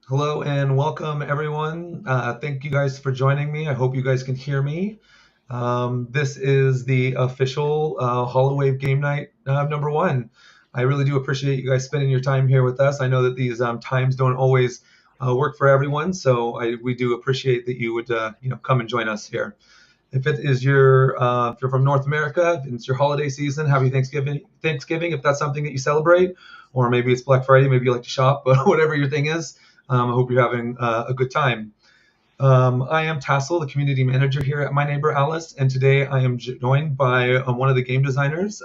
Hello and welcome, everyone. Thank you guys for joining me. I hope you guys can hear me. This is the official HoloWave Game Night number one. I really do appreciate you guys spending your time here with us. I know that these times don't always work for everyone, so we do appreciate that you would come and join us here. If it is if you're from North America, and it's your holiday season, happy Thanksgiving. Thanksgiving, if that's something that you celebrate, or maybe it's Black Friday, maybe you like to shop, but whatever your thing is, I hope you're having a good time. I am Tassel, the community manager here at My Neighbor Alice, and today I am joined by one of the game designers,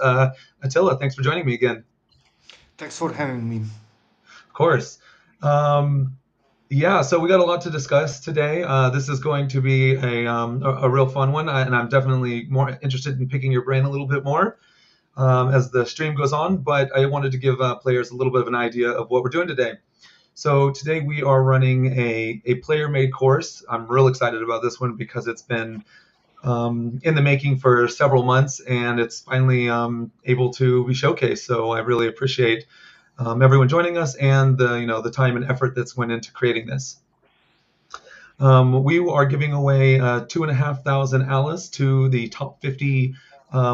Attila. Thanks for joining me again. Thanks for having me. Of course. Um, Yeah, so we got a lot to discuss today. This is going to be a real fun one, and I'm definitely more interested in picking your brain a little bit more as the stream goes on. But I wanted to give players a little bit of an idea of what we're doing today. So today we are running a player-made course. I'm real excited about this one because it's been in the making for several months, and it's finally able to be showcased. So I really appreciate everyone joining us and the time and effort that's went into creating this. We are giving away 2,500 Alice to the top 50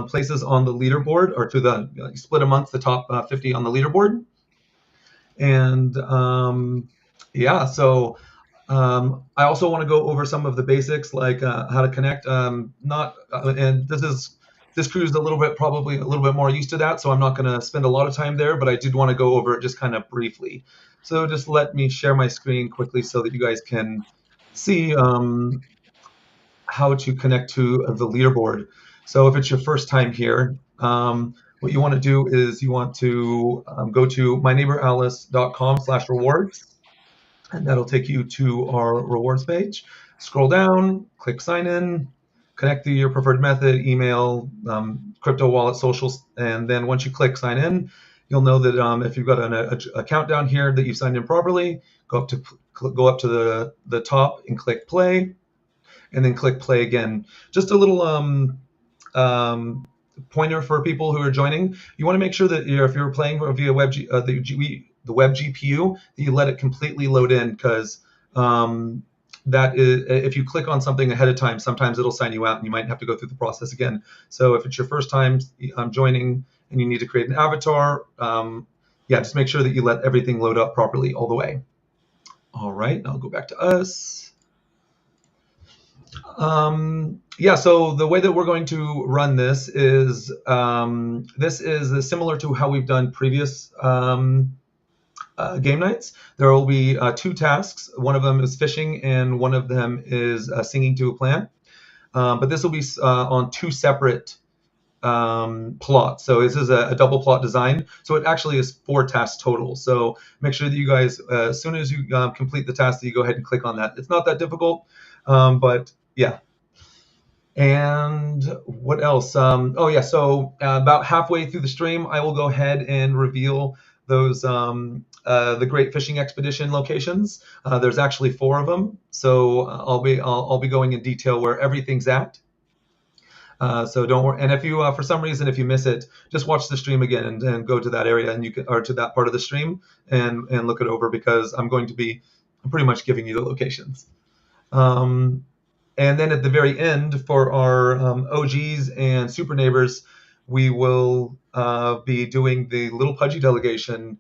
places on the leaderboard, or to the split amongst the top 50 on the leaderboard. And yeah, so I also want to go over some of the basics, like how to connect. Not and this crew is a little bit probably a little bit more used to that, so I'm not going to spend a lot of time there. But I did want to go over it just kind of briefly. So just let me share my screen quickly so that you guys can see how to connect to the leaderboard. So if it's your first time here, what you want to do is you want to go to myneighboralice.com/rewards, and that'll take you to our rewards page. Scroll down, click sign in, connect to your preferred method, email, crypto wallet, socials, and then once you click sign in, you'll know that if you've got an account down here that you've signed in properly, go up to the top and click play, and then click play again. Just a little um, pointer for people who are joining. You want to make sure that if you're playing via the web GPU, that you let it completely load in, because that is, if you click on something ahead of time, sometimes it'll sign you out and you might have to go through the process again. So if it's your first time joining and you need to create an avatar, yeah, just make sure that you let everything load up properly all the way. All right, I'll go back to us. Yeah, so the way that we're going to run this is similar to how we've done previous game nights. There will be two tasks. One of them is fishing, and one of them is singing to a plant. But this will be on two separate plots. So this is a double plot design. So it actually is four tasks total. So make sure that you guys, as soon as you complete the task, that you go ahead and click on that. It's not that difficult, but yeah. And what else? Oh yeah, so about halfway through the stream, I will go ahead and reveal those the Great Fishing Expedition locations. There's actually four of them, so I'll be going in detail where everything's at. So don't worry. And if you for some reason if you miss it, just watch the stream again and go to that area, and you can, or to that part of the stream, and look it over, because I'm going to be pretty much giving you the locations. Um, and then at the very end, for our OGs and super neighbors, we will be doing the Little Pudgy delegation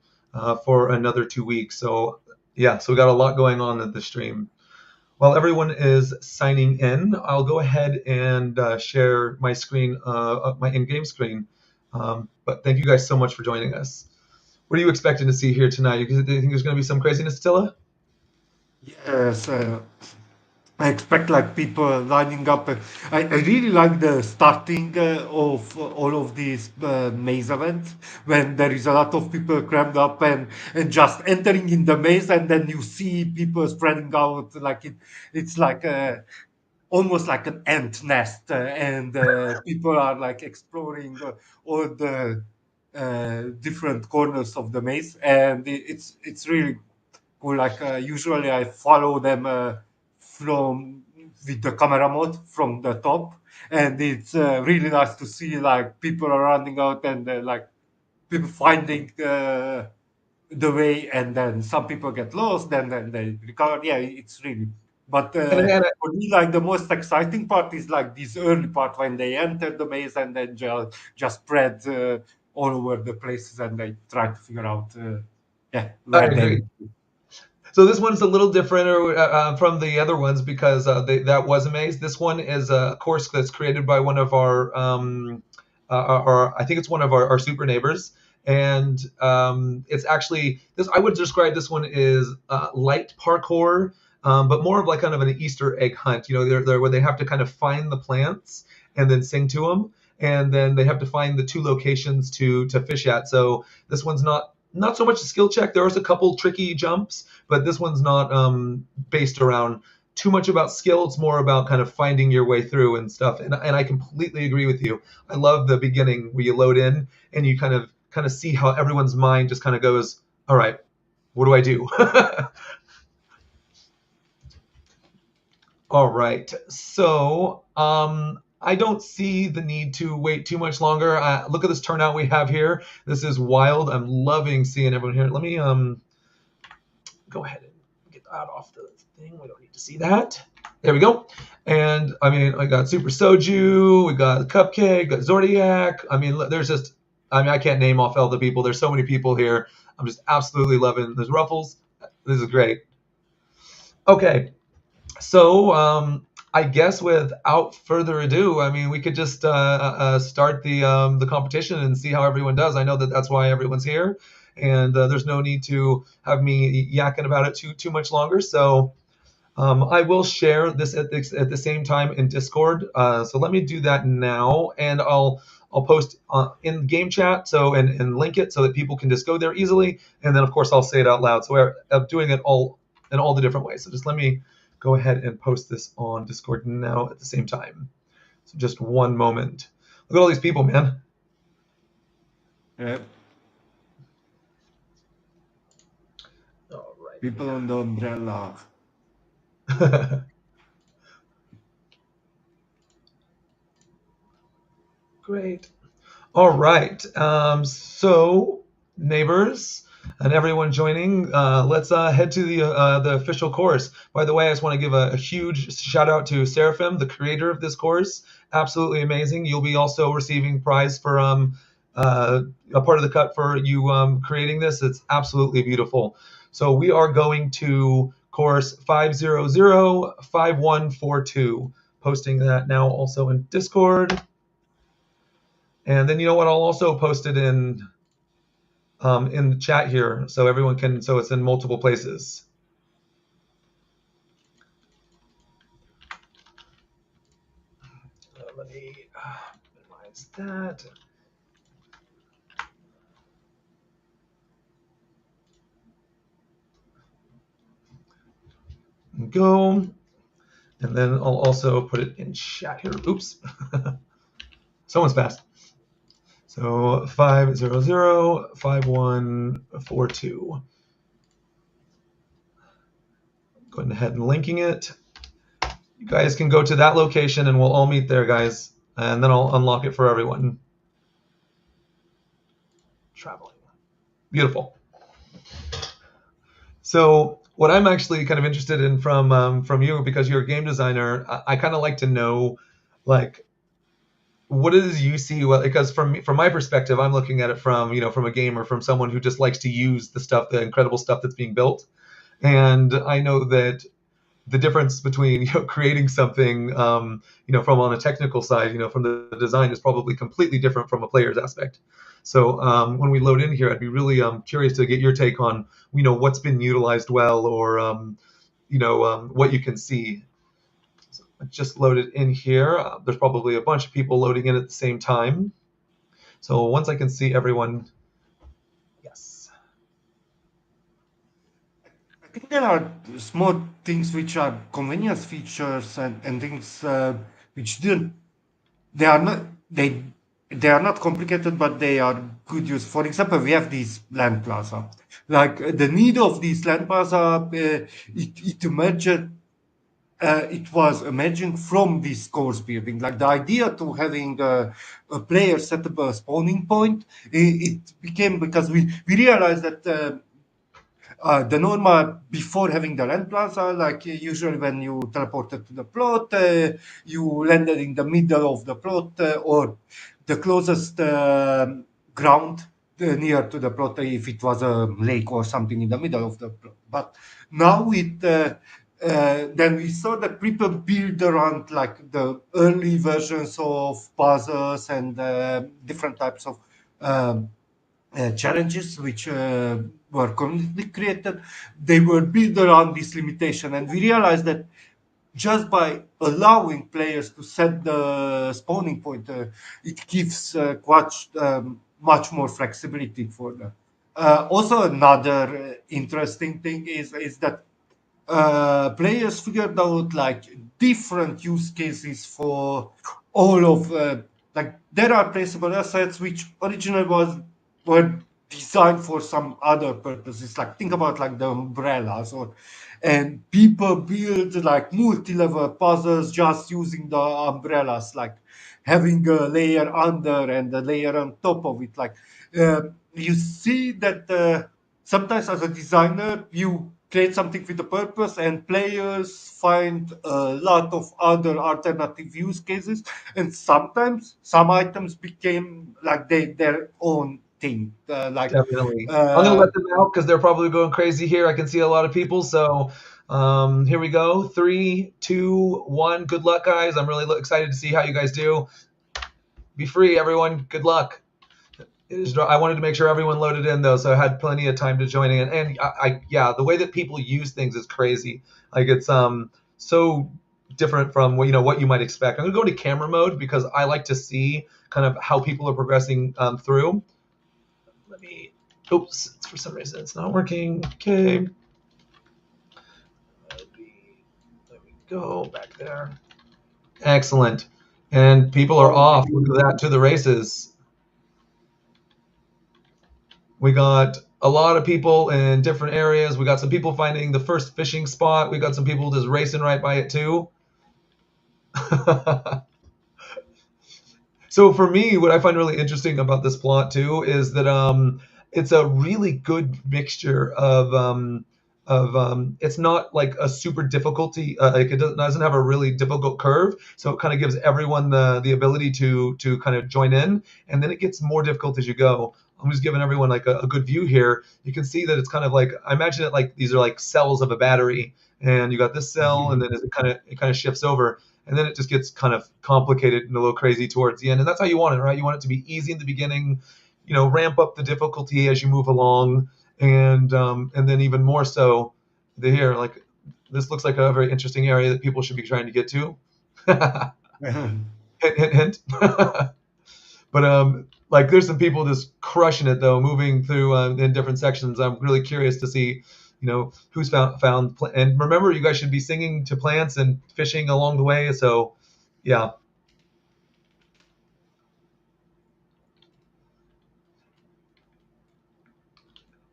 for another 2 weeks. So yeah, so we got a lot going on at the stream. While everyone is signing in, I'll go ahead and share my screen, my in-game screen. But thank you guys so much for joining us. What are you expecting to see here tonight? Do you think there's going to be some craziness, Attila? Yes, I expect like people lining up. I really like the starting of all of these maze events when there is a lot of people crammed up and just entering in the maze, and then you see people spreading out like it's like almost like an ant nest, and people are like exploring all the different corners of the maze, and it's really cool. Like usually I follow them from with the camera mode from the top, and it's really nice to see like people are running out and like people finding the way, and then some people get lost, then they recover. Yeah, it's really. But And for me, like the most exciting part is like this early part when they enter the maze and then just spread all over the places and they try to figure out, yeah, I where they. agree. So this one's a little different from the other ones because that was a maze. This one is a course that's created by one of our I think it's one of our super neighbors, and it's actually this. I would describe this one as light parkour, but more of like kind of an Easter egg hunt. You know, they're where they have to kind of find the plants and then sing to them, and then they have to find the two locations to fish at. So this one's not so much a skill check. There was a couple tricky jumps, but this one's not based around too much about skill. It's more about kind of finding your way through and stuff. And I completely agree with you. I love the beginning where you load in and you kind of see how everyone's mind just kind of goes, all right, what do I do? All right. So I don't see the need to wait too much longer. Look at this turnout we have here. This is wild. I'm loving seeing everyone here. Let me go ahead and get that off the thing. We don't need to see that. There we go. And I mean, I got Super Soju, we got Cupcake, got Zordiac. I mean, there's just, I mean, I can't name off all the people. There's so many people here. I'm just absolutely loving. There's Ruffles. This is great. Okay, so I guess without further ado, I mean, we could just start the competition and see how everyone does. I know that that's why everyone's here, and there's no need to have me yakking about it too much longer. So I will share this at the same time in Discord. So let me do that now, and I'll post in game chat and link it so that people can just go there easily. And then of course I'll say it out loud. So we're doing it all in all the different ways. So just let me go ahead and post this on Discord now at the same time. So just one moment. Look at all these people, man. Yeah, All people on the umbrella. right. Great. All right. So, neighbors and everyone joining, let's head to the official course. By the way, I just want to give a huge shout out to Seraphim, the creator of this course. Absolutely amazing. You'll be also receiving prize for a part of the cut for you creating this. It's absolutely beautiful. So we are going to course 5005142. Posting that now also in Discord. And then you know what? I'll also post it in the chat here so everyone can. So it's in multiple places. Let me minimize that. Go. And then I'll also put it in chat here. Oops. Someone's fast. So 5005142. Going ahead and linking it. You guys can go to that location and we'll all meet there, guys. And then I'll unlock it for everyone. Traveling. Beautiful. So what I'm actually kind of interested in from you, because you're a game designer, I kind of like to know, like, what it is you see. Well, because from my perspective, I'm looking at it from a gamer, from someone who just likes to use the incredible stuff that's being built. And I know that the difference between creating something from on a technical side, from the design, is probably completely different from a player's aspect. So when we load in here, I'd be really curious to get your take on what's been utilized well, or what you can see. So I just loaded in here. There's probably a bunch of people loading in at the same time. So once I can see everyone, yes. I think there are small things which are convenience features and things which didn't they are not they they are not complicated, but they are good use. For example, we have this land plaza. Like the need of this land plaza, it emerged. It was emerging from this course building. Like the idea to having a player set up a spawning point, it became because we realized that. the normal before having the land plaza, like usually when you teleported to the plot, you landed in the middle of the plot or the closest ground near to the plot if it was a lake or something in the middle of the plot. But now then we saw that people build around like the early versions of puzzles and different types of um, challenges which were currently created. They were built around this limitation, and we realized that just by allowing players to set the spawning point, it gives quite much more flexibility for them. Also, another interesting thing is that players figured out like different use cases for all of like there are placeable assets which originally were designed for some other purposes, like think about like the umbrellas or and people build like multi-level puzzles just using the umbrellas, like having a layer under and a layer on top of it. Like you see that sometimes as a designer you create something with a purpose and players find a lot of other alternative use cases, and sometimes some items became like their own thing, Definitely. I'm gonna uh, let them out because they're probably going crazy here. I can see a lot of people. So here we go. Three, two, one. Good luck, guys. I'm really excited to see how you guys do. Be free, everyone. Good luck. I wanted to make sure everyone loaded in though, so I had plenty of time to join in. And yeah, the way that people use things is crazy. Like it's so different from what you might expect. I'm gonna go to camera mode because I like to see kind of how people are progressing through. Let me. Oops, for some reason it's not working. Okay. There we go back there. Excellent. And people are oh, off. Look at that to the races. We got a lot of people in different areas. We got some people finding the first fishing spot. We got some people just racing right by it too. So for me, what I find really interesting about this plot too is that it's a really good mixture of it's not like a super difficulty, like it doesn't have a really difficult curve, so it kind of gives everyone the ability to kind of join in, and then it gets more difficult as you go. I'm just giving everyone like a good view here. You can see that it's kind of like, I imagine it like these are like cells of a battery, and you got this cell, and then as it kind of shifts over, and then it just gets kind of complicated and a little crazy towards the end. And that's how you want it, right? You want it to be easy in the beginning, ramp up the difficulty as you move along, and then even more so the here. Like this looks like a very interesting area that people should be trying to get to. Hint, hint, hint. But like there's some people just crushing it though, moving through in different sections. I'm really curious to see, who's found. And remember, you guys should be singing to plants and fishing along the way. So, yeah,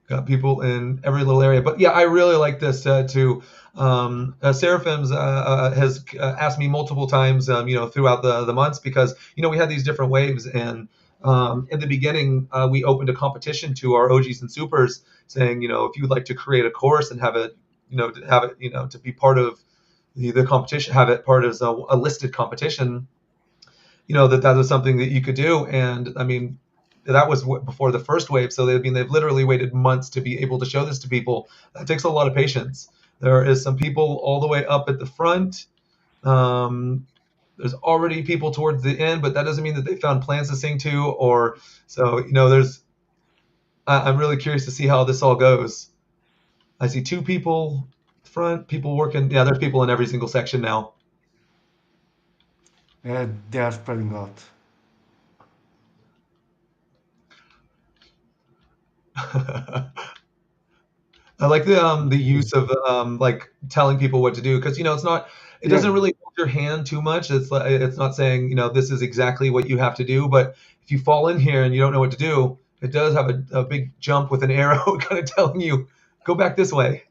got people in every little area. But yeah, I really like this too. Seraphims has asked me multiple times, throughout the months, because we had these different waves, and in the beginning we opened a competition to our OGs and supers, saying, if you would like to create a course and have it, to be part of the competition, have it part as a listed competition, that was something that you could do. And I mean, that was before the first wave, so they've literally waited months to be able to show this to people. That takes a lot of patience. There is some people all the way up at the front. um, there's already people towards the end, but that doesn't mean that they found plants to sing to, or so, there's I'm really curious to see how this all goes. I see two people front, people working. Yeah, there's people in every single section now. they are spreading out. I like the use of like telling people what to do, because it Yeah. doesn't really hold your hand too much. It's not saying, this is exactly what you have to do, but if you fall in here and you don't know what to do, it does have a big jump with an arrow kind of telling you go back this way.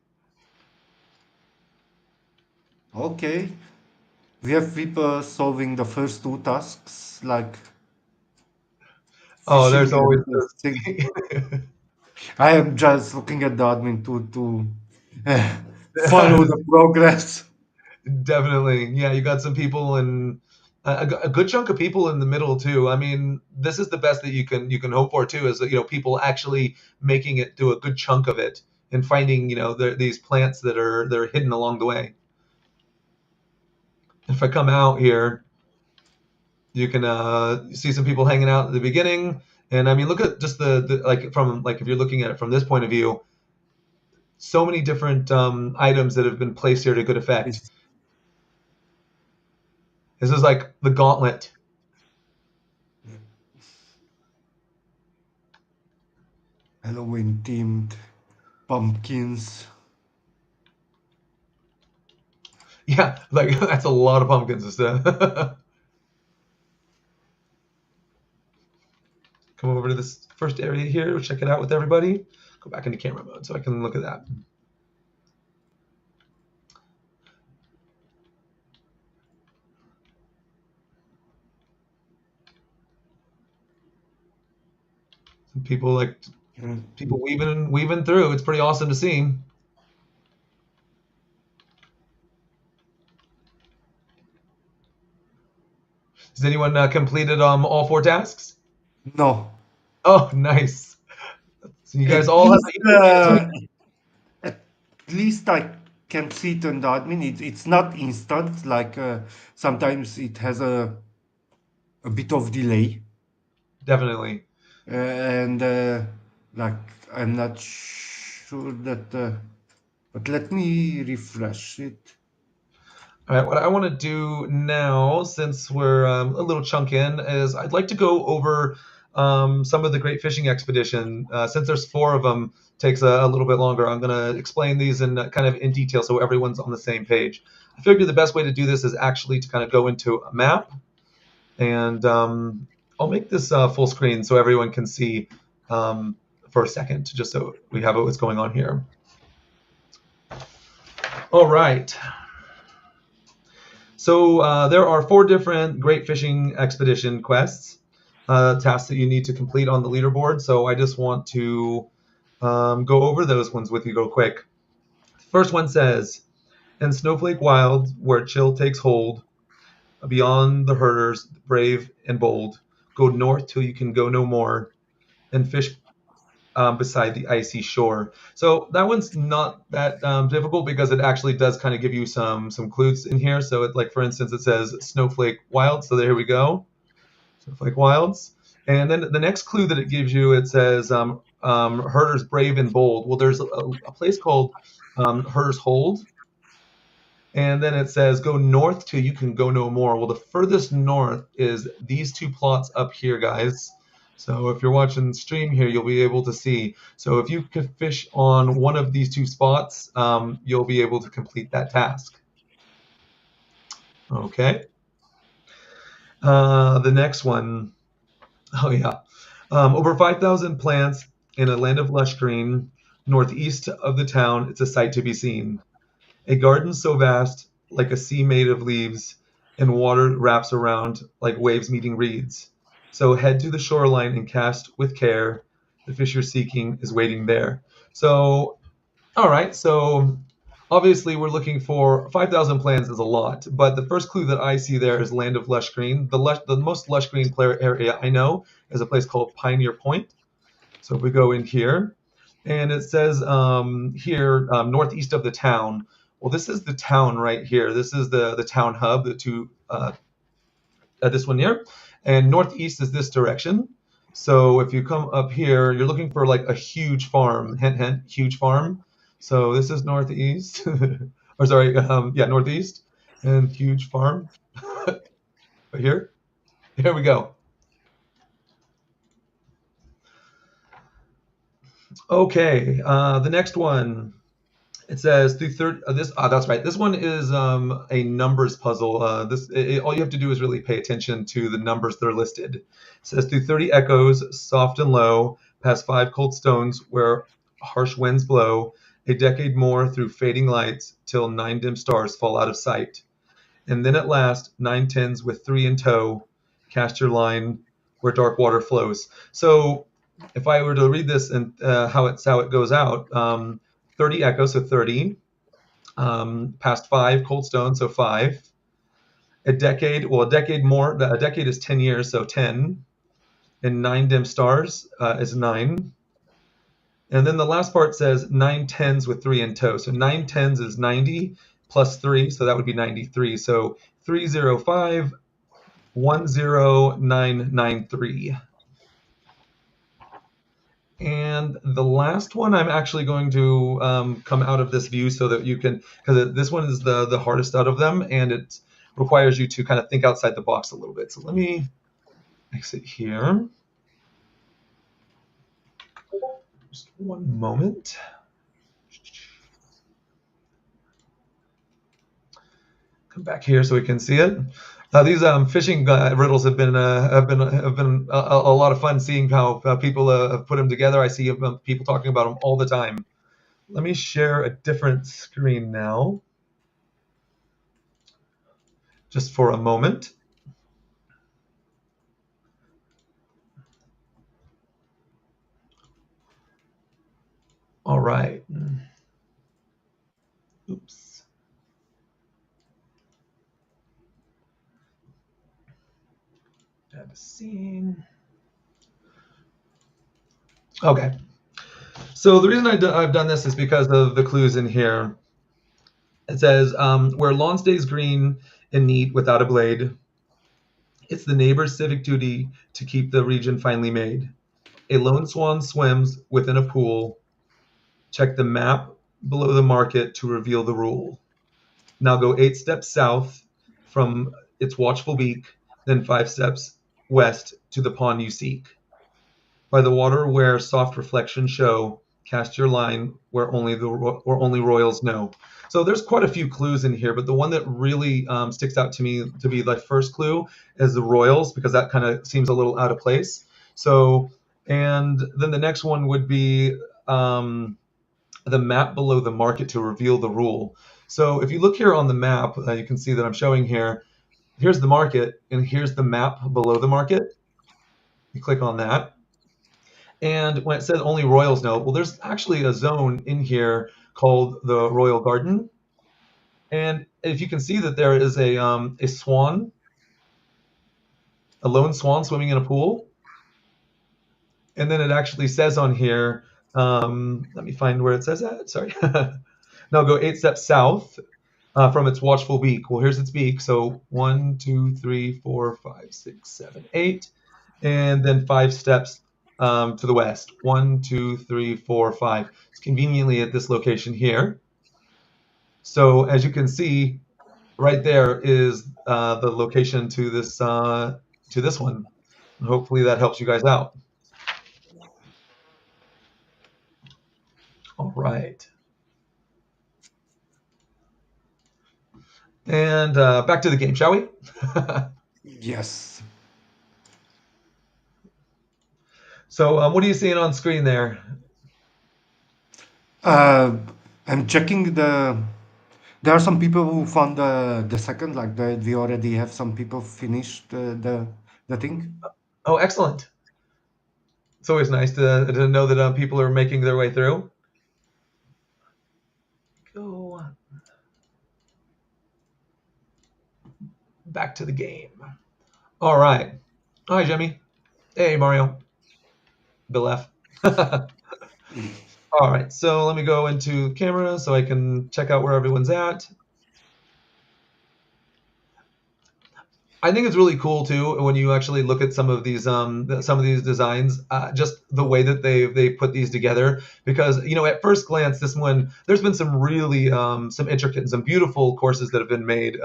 Okay. We have people solving the first two tasks, like Oh, there's fishing always and sing. those. I am just looking at the admin to uh, follow the progress. Definitely. Yeah, you got some people and a good chunk of people in the middle too. I mean, this is the best that you can hope for too, is that, people actually making it through a good chunk of it and finding, these plants that are hidden along the way. If I come out here, you can see some people hanging out at the beginning. And I mean, look at just the like from like if you're looking at it from this point of view, so many different items that have been placed here to good effect. It's This is like the gauntlet. Halloween themed pumpkins. Yeah, like that's a lot of pumpkins and stuff. Come over to this first area here, check it out with everybody. Go back into camera mode so I can look at that. Some people like Yeah. people weaving through. It's pretty awesome to see. Has anyone completed all 4 tasks? No, Oh, nice. So you guys at all have least equal chance, right? at least I can see it on the admin. It's not instant. Like sometimes it has a bit of delay, Definitely. and like I'm not sure that. But let me refresh it. All right, what I want to do now, since we're a little chunk in, is I'd like to go over some of the Great Fishing Expedition. Since there's 4 of them, takes a little bit longer. I'm going to explain these in kind of in detail so everyone's on the same page. I figured the best way to do this is actually to kind of go into a map, and I'll make this full screen so everyone can see for a second, just so we have what's going on here. All right. So there are 4 different Great Fishing Expedition quests, tasks that you need to complete on the leaderboard. So I just want to go over those ones with you real quick. First one says, in Snowflake Wild, where chill takes hold, beyond the herders, brave and bold, go north till you can go no more, and fish beside the icy shore. So that one's not that difficult because it actually does kind of give you some clues in here. So it, like for instance, it says Snowflake Wilds. So there we go, Snowflake Wilds. And then the next clue that it gives you, it says Herders Brave and Bold. Well, there's a place called Herders Hold. And then it says go north till you can go no more. Well, the furthest north is these 2 plots up here, guys. So if you're watching the stream here, you'll be able to see. So if you could fish on one of these 2 spots, you'll be able to complete that task. Okay. The next one, oh yeah. Over 5,000 plants in a land of lush green, northeast of the town, it's a sight to be seen. A garden so vast, like a sea made of leaves, and water wraps around like waves meeting reeds. So head to the shoreline and cast with care. The fish you're seeking is waiting there. So, all right. So, obviously, we're looking for 5,000 plants is a lot, but the first clue that I see there is Land of Lush Green. The most lush green player area I know is a place called Pioneer Point. So if we go in here, and it says here northeast of the town. Well, this is the town right here. This is the town hub. The two this one here, and northeast is this direction. So if you come up here, you're looking for like a huge farm. Hint, hint, huge farm. So this is northeast, or sorry, yeah, northeast, and huge farm. Right here. Here we go. Okay, the next one. It says through third. This that's right. This one is a numbers puzzle. All you have to do is really pay attention to the numbers that are listed. It says through 30 echoes, soft and low, past 5 cold stones where harsh winds blow. A decade more through fading lights till 9 dim stars fall out of sight. And then at last 9 tens with 3 in tow. Cast your line where dark water flows. So if I were to read this and how it goes out, 30 Echo, so 30, past 5 Cold Stone, so 5, a decade, well, a decade more, a decade is 10 years, so 10, and 9 dim stars is 9. And then the last part says 9 tens with 3 in tow. So 9 tens is 90 plus 3, so that would be 93. So 305 10993. And the last one, I'm actually going to come out of this view so that you can, because this one is the hardest out of them, and it requires you to kind of think outside the box a little bit. So let me exit here. Just one moment. Come back here so we can see it. These fishing riddles have been a lot of fun seeing how people have put them together. I see people talking about them all the time. Let me share a different screen now, just for a moment. All right. Oops. Add a scene. Okay. So the reason I've done this is because of the clues in here. It says, where lawn stays green and neat without a blade, it's the neighbor's civic duty to keep the region finely made. A lone swan swims within a pool. Check the map below the market to reveal the rule. Now go 8 steps south from its watchful beak, then 5 steps west to the pond you seek. By the water where soft reflections show, cast your line where only royals know. So there's quite a few clues in here, but the one that really sticks out to me to be the first clue is the royals, because that kind of seems a little out of place. So, and then the next one would be the map below the market to reveal the rule. So if you look here on the map, you can see that I'm showing here, here's the market, and here's the map below the market. You click on that. And when it says only royals know, well, there's actually a zone in here called the Royal Garden. And if you can see that there is a swan, a lone swan swimming in a pool. And then it actually says on here, let me find where it says that, sorry. Now go 8 steps south from its watchful beak. Well, here's its beak. So 1, 2, 3, 4, 5, 6, 7, 8. And then 5 steps to the west. 1, 2, 3, 4, 5. It's conveniently at this location here. So as you can see, right there is the location to this one. Hopefully that helps you guys out. All right. And back to the game, shall we? Yes. So what are you seeing on screen there? I'm checking the. There are some people who found the second, like we already have some people finished the thing. Oh, excellent. It's always nice to know that people are making their way through. Go back to the game. All right. Hi, Jimmy. Hey, Mario. Bill F. All right, so let me go into camera so I can check out where everyone's at. I think it's really cool too when you actually look at some of these designs, just the way that they put these together. Because at first glance, this one there's been some really some intricate and some beautiful courses that have been made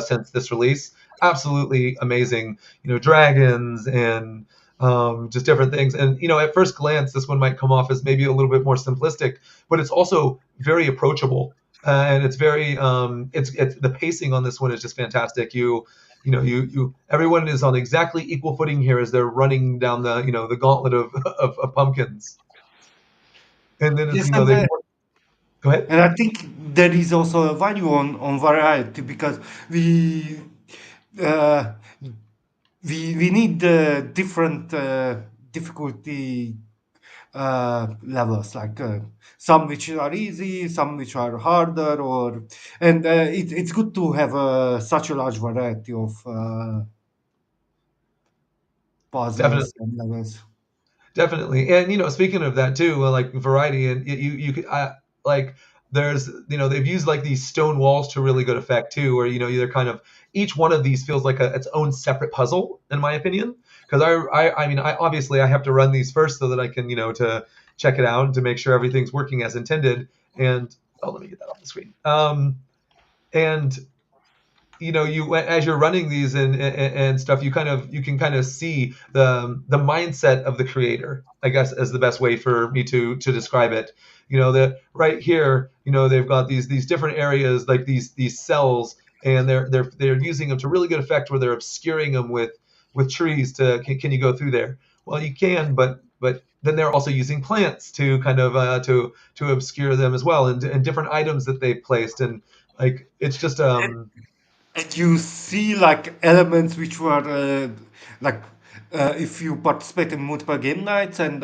since this release. Absolutely amazing, dragons and just different things. And at first glance, this one might come off as maybe a little bit more simplistic, but it's also very approachable. And it's very it's the pacing on this one is just fantastic. Everyone is on exactly equal footing here as they're running down the gauntlet of pumpkins. And then Yes, they go ahead. and I think there is also a value on variety, because uh, we need different difficulty levels, like some which are easy, some which are harder, or and it's good to have such a large variety of Definitely. puzzles and levels. Definitely. And speaking of that too, like variety, and you could like there's they've used like these stone walls to really good effect too, where they're kind of each one of these feels like its own separate puzzle, in my opinion. Because I mean, I obviously I have to run these first so that I can to check it out and to make sure everything's working as intended. And oh, let me get that off the screen. And you as you're running these and stuff, you can kind of see the mindset of the creator, I guess, as the best way for me to describe it. That right here, they've got these different areas, like these cells, and they're using them to really good effect, where they're obscuring them with trees. Can you go through there? Well, you can, but then they're also using plants to kind of to obscure them as well, and different items that they've placed. And like it's just And you see like elements which were like if you participate in multiple game nights and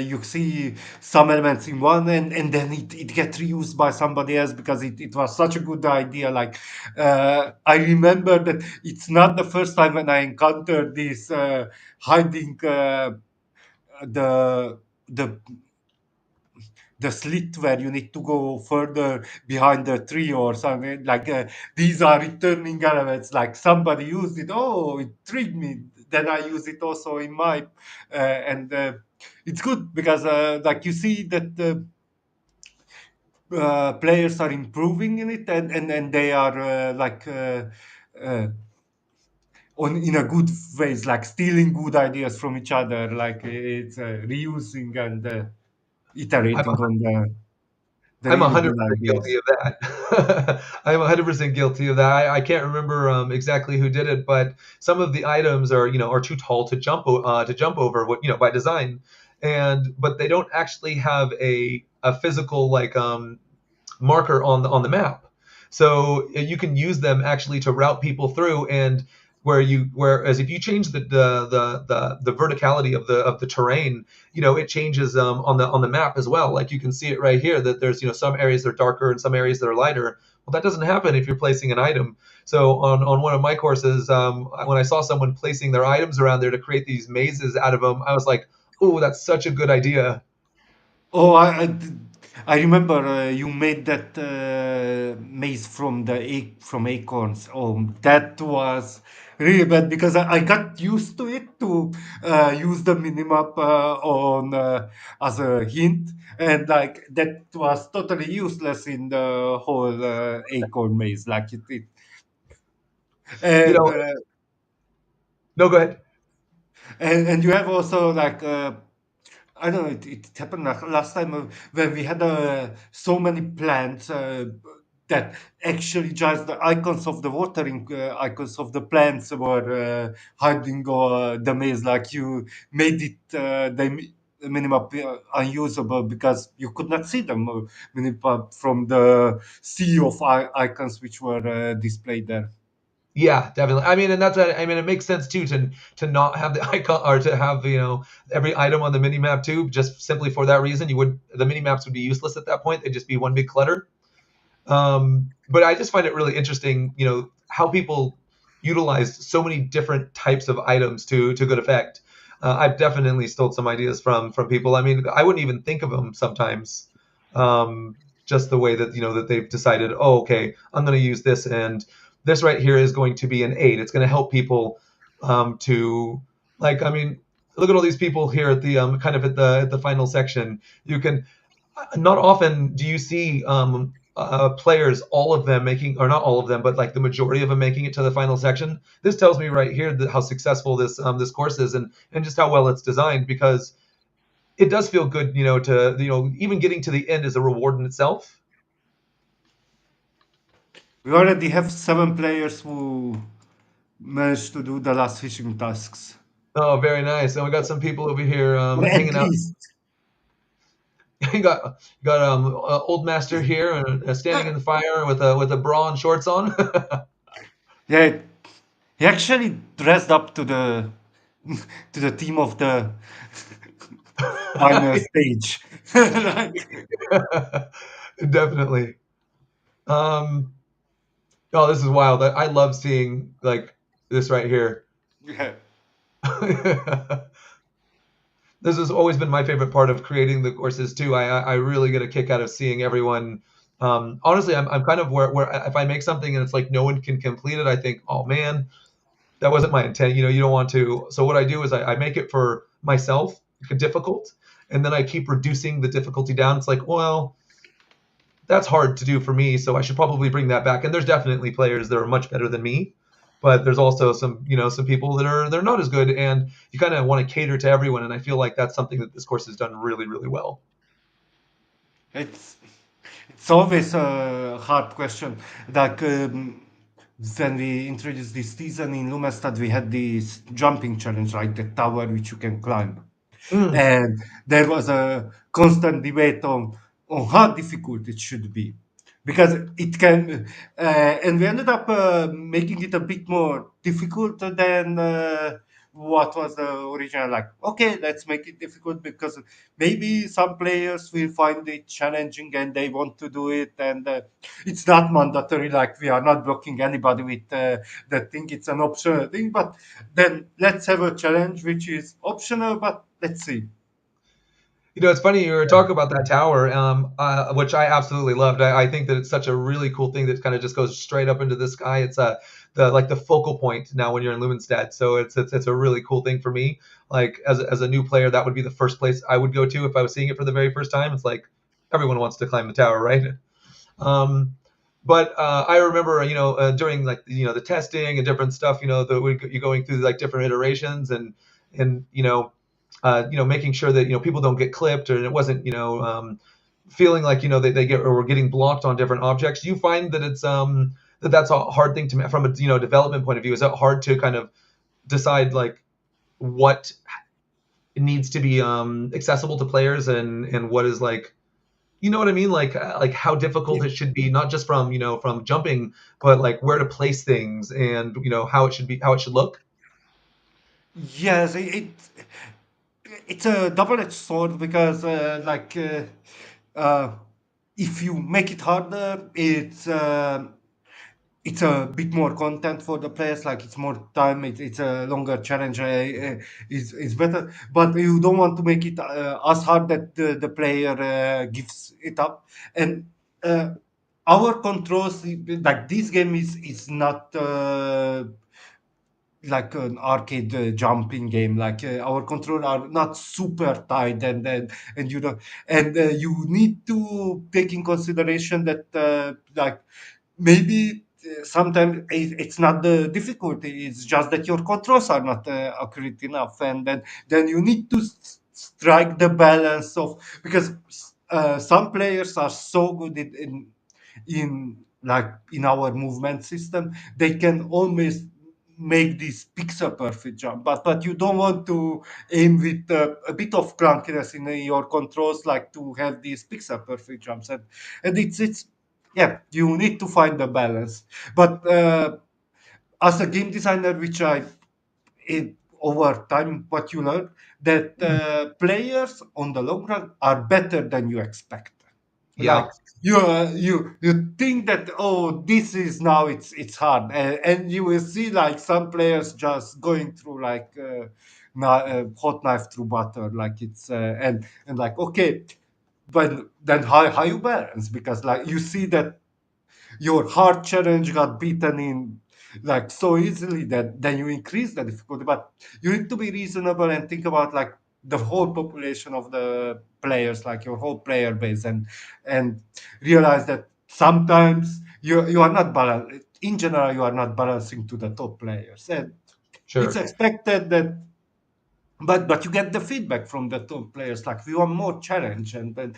you see some elements in one and then it gets reused by somebody else because it was such a good idea. Like I remember that it's not the first time when I encountered this hiding the the the slit where you need to go further behind the tree or something like these are returning elements, like somebody used it, oh, it tricked me, then I use it also in my and it's good because like you see that the players are improving in it and they are uh, on in a good ways, like stealing good ideas from each other, like it's reusing and I'm iterating on the I'm really good 100% guilty ideas. of that. I'm 100% guilty of that. I can't remember exactly who did it, but some of the items are too tall to jump over, by design, and but they don't actually have a physical like marker on the map. So you can use them actually to route people through, and whereas if you change the verticality of the terrain, it changes on the map as well. Like you can see it right here that there's some areas that are darker and some areas that are lighter. Well, that doesn't happen if you're placing an item. So on one of my courses, when I saw someone placing their items around there to create these mazes out of them, I was like, oh, that's such a good idea. Oh, I remember you made that maze from from acorns. Oh, that was really bad because I got used to it to use the minimap on as a hint, and like that was totally useless in the whole acorn maze. Like it You and know, no, go ahead. and you have also like I don't know. It happened like last time when we had so many plants that actually just the icons of the watering icons of the plants were hiding the maze. Like you made it the minimap unusable because you could not see them minimap from the sea of icons which were displayed there. Yeah, definitely. I mean, and I mean, it makes sense too to not have the icon or to have every item on the mini map too, just simply for that reason. The mini maps would be useless at that point. They'd just be one big clutter. But I just find it really interesting, how people utilize so many different types of items to good effect. I've definitely stole some ideas from people. I mean, I wouldn't even think of them sometimes. Just the way that that they've decided, oh, okay, I'm going to use this, and this right here is going to be an aid. It's going to help people to like. I mean, look at all these people here at the kind of at the final section. You can not often do you see players, all of them making, or not all of them, but like the majority of them making it to the final section. This tells me right here that how successful this course is, and just how well it's designed, because it does feel good, to even getting to the end is a reward in itself. We already have 7 players who managed to do the last fishing tasks. Oh, very nice. And we got some people over here Or at hanging out. least. You got old master here standing in the fire with a bra and shorts on. Yeah, he actually dressed up to to the theme of the final stage. Like, Definitely. Um, oh, this is wild. I love seeing like this right here. yeah. This has always been my favorite part of creating the courses too. I really get a kick out of seeing everyone. Honestly, I'm kind of where if I make something and it's like no one can complete it, I think, oh man, that wasn't my intent. You know, you don't want to. So what I do is I make it for myself difficult, and then I keep reducing the difficulty down. It's like, well, that's hard to do for me, so I should probably bring that back. And there's definitely players that are much better than me, but there's also some, some people that are they're not as good, and you kind of want to cater to everyone. And I feel like that's something that this course has done really, really well. It's it's always a hard question. Like when we introduced this season in Lumenstad, we had this jumping challenge, like the tower which you can climb, Mm. and there was a constant debate on how difficult it should be, because it can, and we ended up making it a bit more difficult than what was the original. Like, okay, let's make it difficult because maybe some players will find it challenging and they want to do it, and it's not mandatory. Like, we are not blocking anybody with that thing. It's an optional thing, but then let's have a challenge which is optional, but let's see. It's funny you were talking about that tower, which I absolutely loved. I think that it's such a really cool thing that kind of just goes straight up into the sky. It's the like the focal point now when you're in Lumenstead. So it's a really cool thing for me. Like as a new player, that would be the first place I would go to if I was seeing it for the very first time. It's like everyone wants to climb the tower, right? Um, but I remember, during like the testing and different stuff, you going through like different iterations and making sure that people don't get clipped, or it wasn't feeling like they get or were getting blocked on different objects. Do you find that that's a hard thing to from a development point of view? Is it hard to kind of decide like what needs to be accessible to players and what is like what I mean? Like how difficult it should be, not just from from jumping, but like where to place things and how it should look. Yes, it's a double-edged sword because, uh, if you make it harder, it's a bit more content for the players. Like, it's more time, it's a longer challenge. It's better, but you don't want to make it as hard that the player gives it up. And our controls, like, this game is not. Like an arcade jumping game. Like, our control are not super tight, and you know, and you need to take in consideration that, like, maybe sometimes it's not the difficulty, it's just that your controls are not accurate enough, and then you need to strike the balance of, because some players are so good in like in our movement system, they can almost make this pixel perfect jump, but you don't want to aim with a bit of clunkiness in your controls, like to have these pixel perfect jumps, and it's yeah, you need to find the balance. But as a game designer, which over time, what you learn, that players on the long run are better than you expect. Like, Yeah, you think that, oh, this is now it's hard, and you will see like some players just going through like hot knife through butter, like it's and like, okay, but then how you balance, because like you see that your hard challenge got beaten in like so easily that then you increase the difficulty, but you need to be reasonable and think about like the whole population of the players, like your whole player base, and realize that sometimes you are not balanced. In general, you are not balancing to the top players, and it's sure. expected that, but you get the feedback from the top players, like we want more challenge, and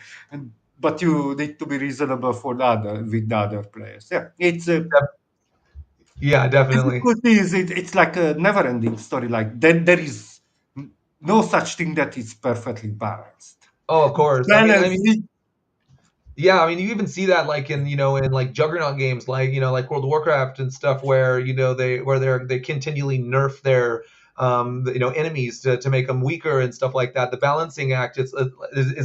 but you need to be reasonable for the other with the other players. Yeah, it's a Yeah, definitely. difficulty is it's like a never ending story. Like, there is no such thing that is perfectly balanced. Oh, of course. Balance Yeah, I mean, you even see that like in like Juggernaut games, like like World of Warcraft and stuff, where they continually nerf their enemies to make them weaker and stuff like that. The balancing act is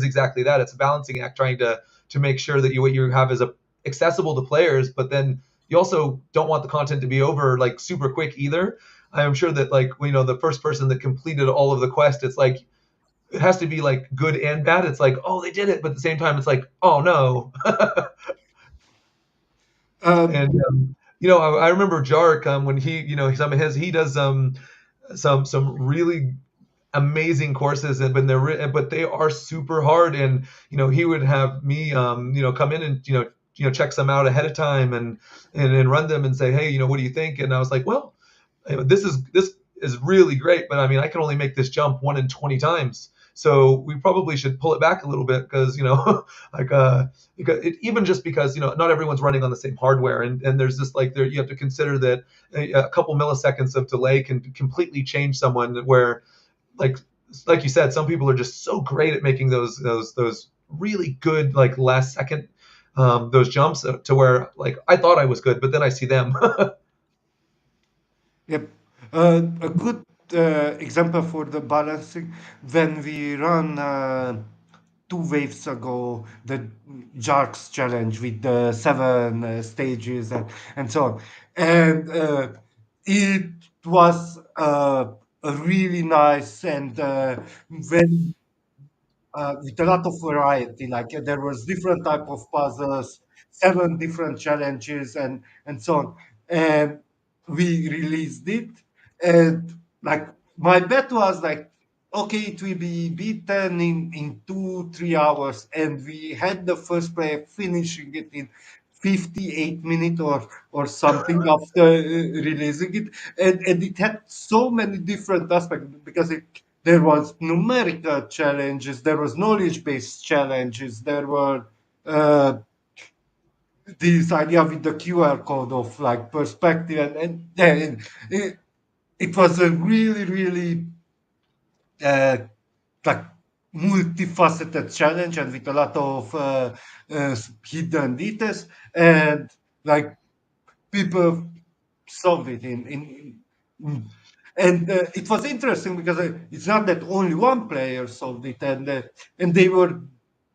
exactly that. It's a balancing act trying to make sure that what you have is accessible to players, but then you also don't want the content to be over like super quick either. I'm sure that like the first person that completed all of the quest, it's like it has to be like good and bad. It's like, oh, they did it, but at the same time, it's like, oh no. Um, And I remember Jark when some of his he does some really amazing courses, and but they are super hard. And he would have me come in and check some out ahead of time and run them and say, hey, what do you think? And I was like, well, this is really great, but I mean, I can only make this jump 1 in 20 times. So we probably should pull it back a little bit because like even just because not everyone's running on the same hardware, and there's just like you have to consider that a couple milliseconds of delay can completely change someone. Where like you said, some people are just so great at making those really good like last second those jumps to where like I thought I was good, but then I see them. Yep. A good example for the balancing when we run 2 waves ago the Jarks challenge with the 7 stages and so on. And it was a really nice and very with a lot of variety. Like there was different type of puzzles, 7 different challenges, and so on. And we released it, and like my bet was like, okay, it will be beaten in 2 3 hours, and we had the first player finishing it in 58 minutes or something after releasing it, and it had so many different aspects because there was numerical challenges, there was knowledge-based challenges, there were uh, this idea with the QR code of like perspective, and yeah, it was a really, really uh, like multifaceted challenge and with a lot of hidden details, and like people solved it in and it was interesting because it's not that only one player solved it, and they were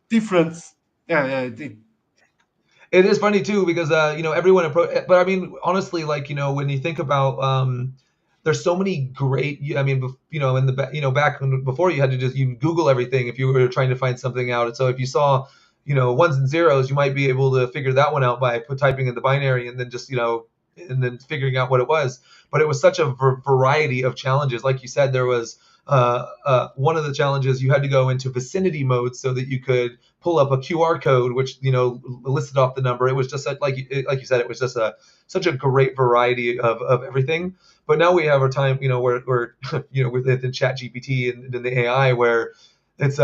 different. Yeah, yeah, It is funny too because everyone but I mean honestly, like when you think about there's so many great, I mean in the back before you had to just you Google everything if you were trying to find something out. And so if you saw ones and zeros, you might be able to figure that one out by typing in the binary and then just and then figuring out what it was. But it was such a variety of challenges. Like you said, there was one of the challenges you had to go into vicinity mode so that you could pull up a QR code, which listed off the number. It was just like you said, it was just such a great variety of everything. But now we have our time, where within Chat GPT and the AI, where it's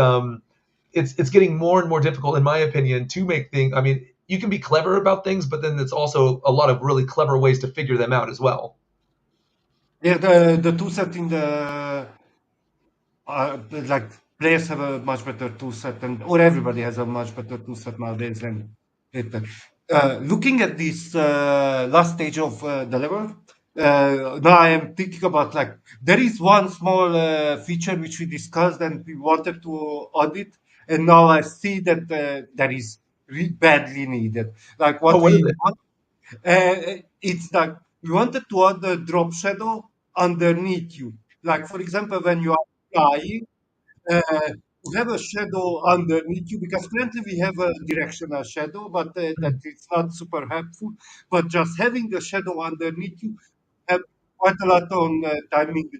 it's getting more and more difficult, in my opinion, to make things. I mean, you can be clever about things, but then it's also a lot of really clever ways to figure them out as well. yeah. The two set in the like players have a much better tool set, and or everybody has a much better tool set nowadays than it. Looking at this last stage of the level, now I am thinking about like there is one small feature which we discussed and we wanted to audit, and now I see that that is badly needed. Like Oh, what what is we it? want, it's like we wanted to add the drop shadow underneath you. Like for example, when you are flying, to have a shadow underneath you, because currently we have a directional shadow, but that is not super helpful. But just having a shadow underneath you have quite a lot on timing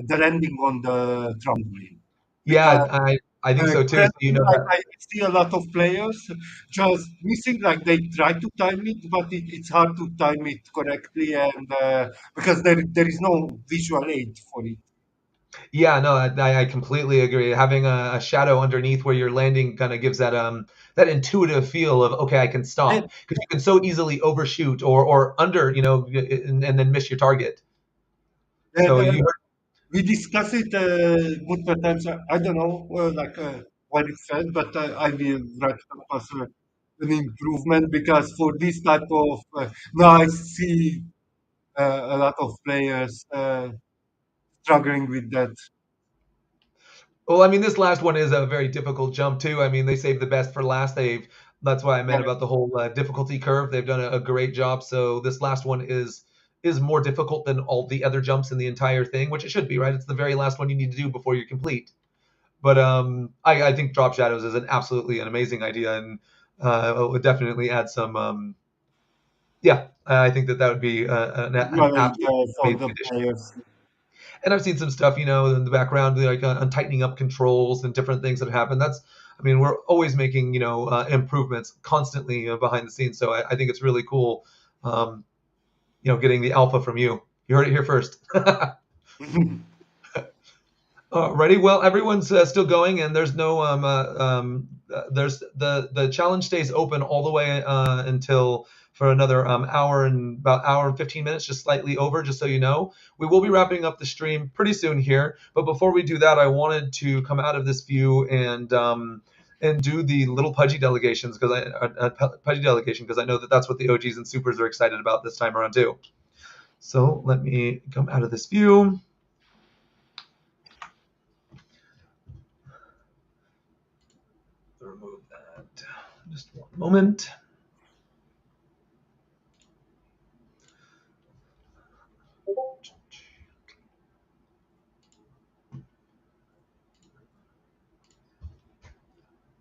the landing on the trampoline. Because Yeah, I think so too. So currently, like, I see a lot of players just missing, like they try to time it, but it's hard to time it correctly, and because there is no visual aid for it. Yeah, no, I completely agree. Having a shadow underneath where you're landing kind of gives that intuitive feel of okay, I can stop because you can so easily overshoot or under, and then miss your target. And So you we discussed it multiple times. I don't know, like what it said, but I will write it up as an improvement because for this type of now I see a lot of players struggling with that. Well, I mean, this last one is a very difficult jump too. I mean, they saved the best for last. That's why I meant about the whole difficulty curve. They've done a great job. So this last one is more difficult than all the other jumps in the entire thing, which it should be, right? It's the very last one you need to do before you're complete. But I think Drop Shadows is an absolutely an amazing idea, and it would definitely add some. Yeah, I think that would be an Knowledge absolutely for amazing the addition. players. And I've seen some stuff, in the background, like on tightening up controls and different things that happen. I mean, we're always making, improvements constantly behind the scenes. So I think it's really cool, um, getting the alpha from you. You heard it here first. Ready? Well, everyone's still going, and there's no there's the challenge stays open all the way until for another hour and about hour and 15 minutes, just slightly over, just so you know. We will be wrapping up the stream pretty soon here, but before we do that, I wanted to come out of this view and do the little pudgy delegations because pudgy delegation because I know that that's what the OGs and supers are excited about this time around too. So let me come out of this view. Remove that. Just one moment.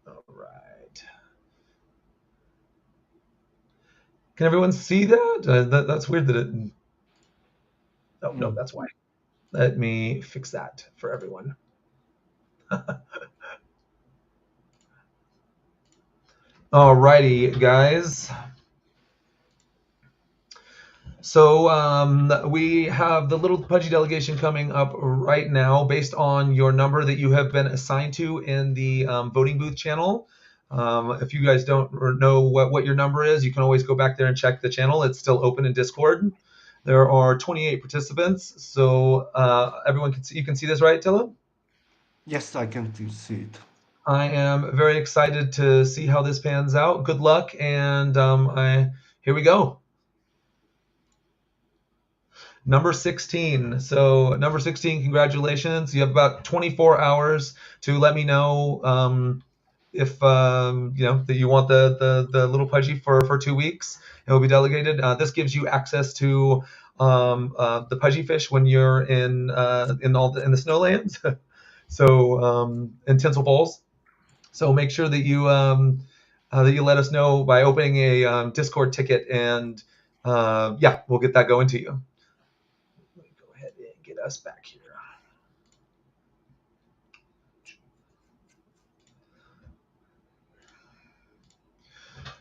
All right. Can everyone see that? That's weird that it. Oh, no, that's why. Let me fix that for everyone. Alrighty, guys. So we have the little pudgy delegation coming up right now based on your number that you have been assigned to in the voting booth channel. If you guys don't know what your number is, you can always go back there and check the channel. It's still open in Discord. There are 28 participants, so everyone can see. You can see this, right, Tilla? Yes, I can see it. I am very excited to see how this pans out. Good luck, and here we go. Number 16. So number 16, congratulations. You have about 24 hours to let me know if that you want the little pudgy for 2 weeks. It will be delegated. This gives you access to the pudgy fish when you're in the snowlands. So in Tinsel Falls. So make sure that you let us know by opening a Discord ticket, and yeah, we'll get that going to you. Let me go ahead and get us back here.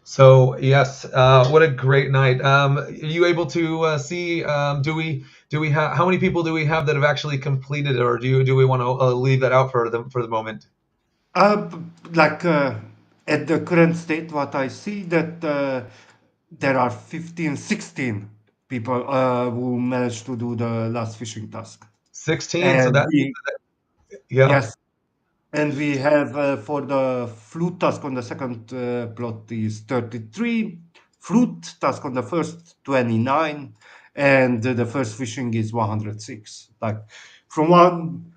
So yes, what a great night. Are you able to see? Do we have how many people do we have that have actually completed it, or do we want to leave that out for the moment? Like at the current state, what I see that there are 15, 16 people who managed to do the last fishing task. 16. So And that means we, yeah. yes, and we have for the flute task on the second plot is 33, flute task on the first 29, and the first fishing is 106. Like from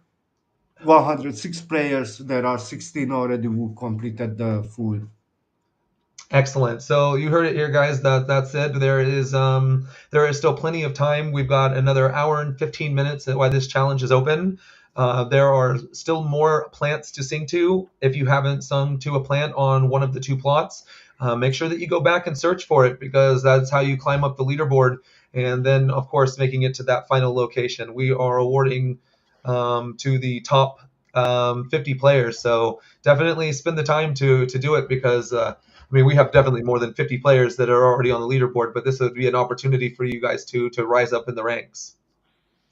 106 players, there are 16 already who completed the full. Excellent. So you heard it here, guys. That's it. There is still plenty of time. We've got another hour and 15 minutes while this challenge is open. There are still more plants to sing to. If you haven't sung to a plant on one of the two plots, make sure that you go back and search for it because that's how you climb up the leaderboard. And then, of course, making it to that final location. We are awarding to the top 50 players. So definitely spend the time to do it because. I mean, we have definitely more than 50 players that are already on the leaderboard, but this would be an opportunity for you guys to rise up in the ranks.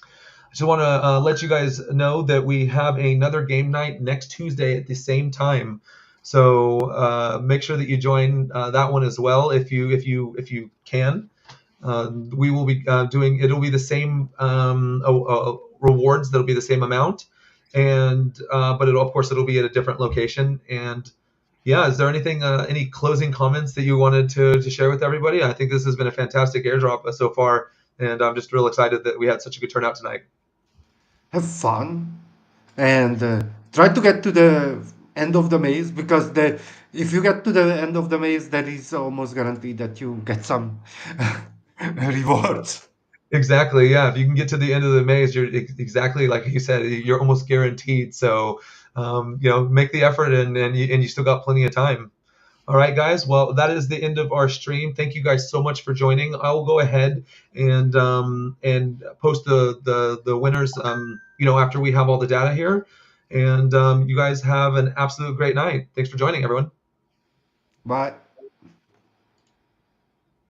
I just want to let you guys know that we have another game night next Tuesday at the same time. So make sure that you join that one as well if you can. We will be doing. It'll be the same rewards. That'll be the same amount, and but of course it'll be at a different location. And yeah, is there anything, any closing comments that you wanted to share with everybody? I think this has been a fantastic airdrop so far. and I'm just real excited that we had such a good turnout tonight. Have fun and try to get to the end of the maze because if you get to the end of the maze, that is almost guaranteed that you get some rewards. Exactly. Yeah. If you can get to the end of the maze, you're exactly like you said, you're almost guaranteed. So, make the effort and you still got plenty of time. All right, guys. Well, that is the end of our stream. Thank you guys so much for joining. I will go ahead and post the winners, after we have all the data here. And you guys have an absolute great night. Thanks for joining, everyone. Bye.